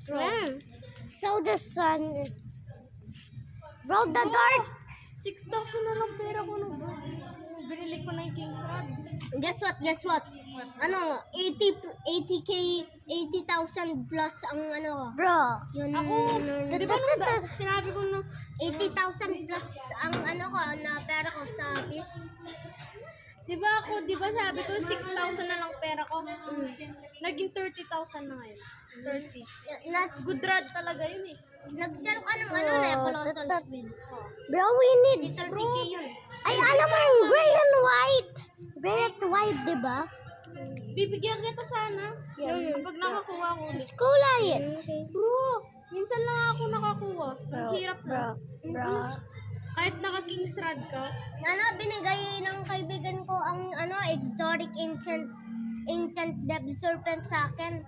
Bro. So the sun. Bro, the dark. 6,000 na lang pera ko no, bro. Binili ko na yung King's Rod. Guess what? Ano, 80k, 80,000 plus ang ano. Bro. Yun, Ako, di ba nung sinabi ko no, 80,000 plus ang ano ko, na pera ko sa bis. di ba sabi ko 6,000 na lang pera ko. Naging 30,000 na ngayon. 30. Good rod talaga yun eh. Nag-sell ka ng ano na, colossal speed. Bro, we need. 30k yun. Ay, alam mo yung gray and white. Gray at white, di ba? Bibigyan kita sana. Kapag nakakuha ko ulit. Let's go light. Bro, minsan lang ako nakakuha. Ang hirap na. Bro. Kahit naka-King's Rod ka. Ano, binigay ng kaibigan ko ang ano, exotic ancient dev serpent sa akin.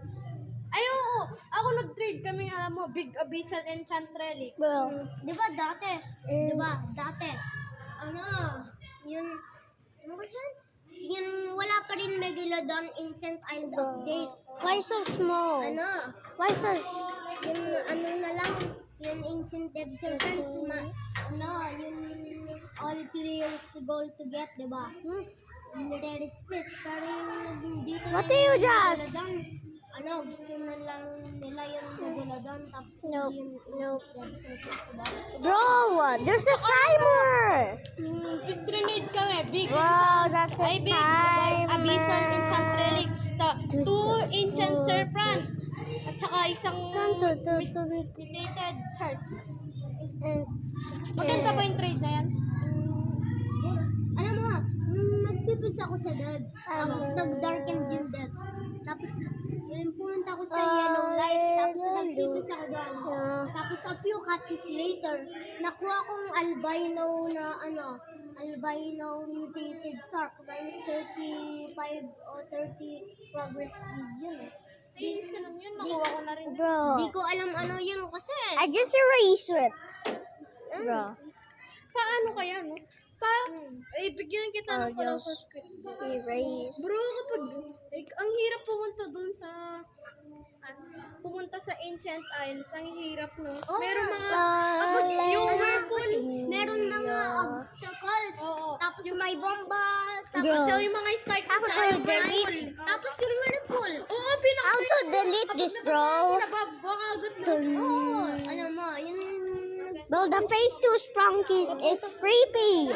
Ay, oo. Ako nag-trade kami, alam mo, Big Abyssal Enchant Relic. Bro. Di ba dati? Di ba dati? Ano, yun, ano ba siya? Yun, wala pa rin Megalodon Ancient Isles update. Why so small? Ano, Why so... yun, ano na lang, yun ancient dev serpent, ano, yun, all players goal to get, di ba? Military space, pero yung dito What na do you yung just? Megalodon, ano, gusto na lang nila yung Megalodon, tapos Nope, yung nope. dev serpent, diba? Bro, there's a timer. Big grenade kami. Big Wow, that's a Ay, Big timer. Abyssal Enchant Relic. Sa 2 Ancient Serpent. At saka isang mutated shark. Maganda ba yung trade na yan? Alam mo, nagpipis ako sa devs, tapos nag-darken yung devs. Tapos, yun, pumunta ako sa yellow light, tapos nagpipis ako doon. Tapos a few catches later, nakuha kong albino na albino mutated shark, minus 35 o 30 progress speed yun eh. Ay, sanong yun. Nakuha ko na rin. Bro. Di ko alam ano yun kasi. I just erased it. Bro. Paano kaya, no? Bigyan kita ng colossal squid. Erase. Bro, kapag... ang hirap pumunta dun sa... pumunta sa Ancient Isles. Ang hirap, no? Oo. Meron mga... Ah, kapag yung Ano, whirlpool... meron mga obstacles, Oo. tapos may bomba, tapos Bro. So, yung mga spikes Ako tsaka to yung delete. whirlpool. tapos yung whirlpool. Oo, How to delete this, bro? Nababakagot mo. Oo, alam mo, yun. Bro, the face to Sprunkies is creepy.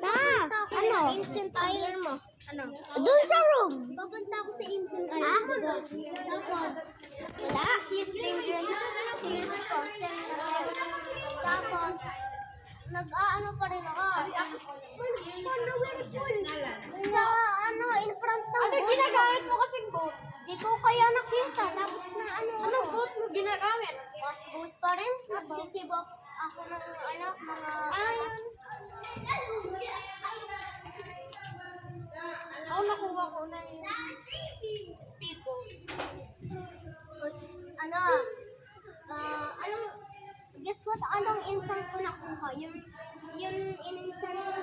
Papunta ako sa Ano? Ancient Island mo. Ano? Dun sa room. Papunta ako sa Ancient Island. Tapos, wala. She's dangerous. Cheers ko. Tapos, nag-aano pa rin ako. Tapos, on the whirlpool. Sa, in front ng Ano ginagamit mo kasing boat? Di ko kaya nakita. Tapos na Anong boat mo ginagamit? Mas boat pa rin. Nagsisibok ako ng mga... Ako nakuha ko ng speedboat. Guess what? Anong instant ko nakuha? Yung in-instant ko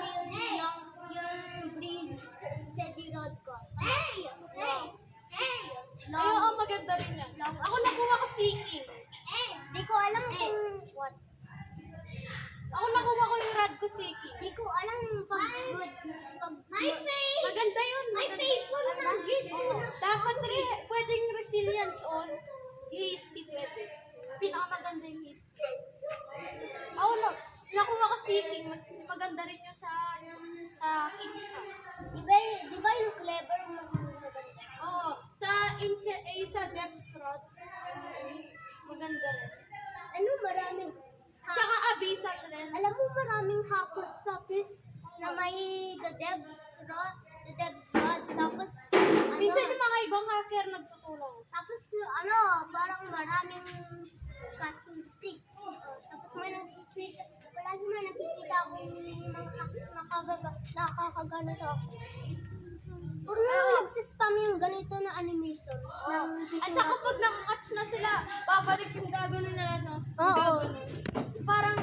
yung breeze steady rod ko. Hey! Oo, maganda rin yan. Ako nakuha ko seeking. Di ko alam kung what. Ako nakuha ko yung rod ko seeking. Di ko alam pag my face! Maganda yun. My maganda. face 100! Dapat rin, pwedeng resilience on. Hasty pwede. Pinakamaganda yung hasty. Ako nakuha ko seeking. Mas maganda rin yun sa King's Rod. Di ba yung clever mas maganda? Oo. Sa depth rod. Maganda rin. Maraming Tsaka abyssal rin. alam mo maraming hackers sa PIS na may the devs rod, tapos Minsan yung mga ibang hacker nagtutulong. tapos parang maraming cuts and stick. Tapos may nakikita, palagi may nakikita akong mga hackers nakakagano sa ako. Puro na nagsispam yung ganito na animation. At saka pag nakakatch na sila, babalik yung gagawin nila, no? Oo. Gaganon. Parang,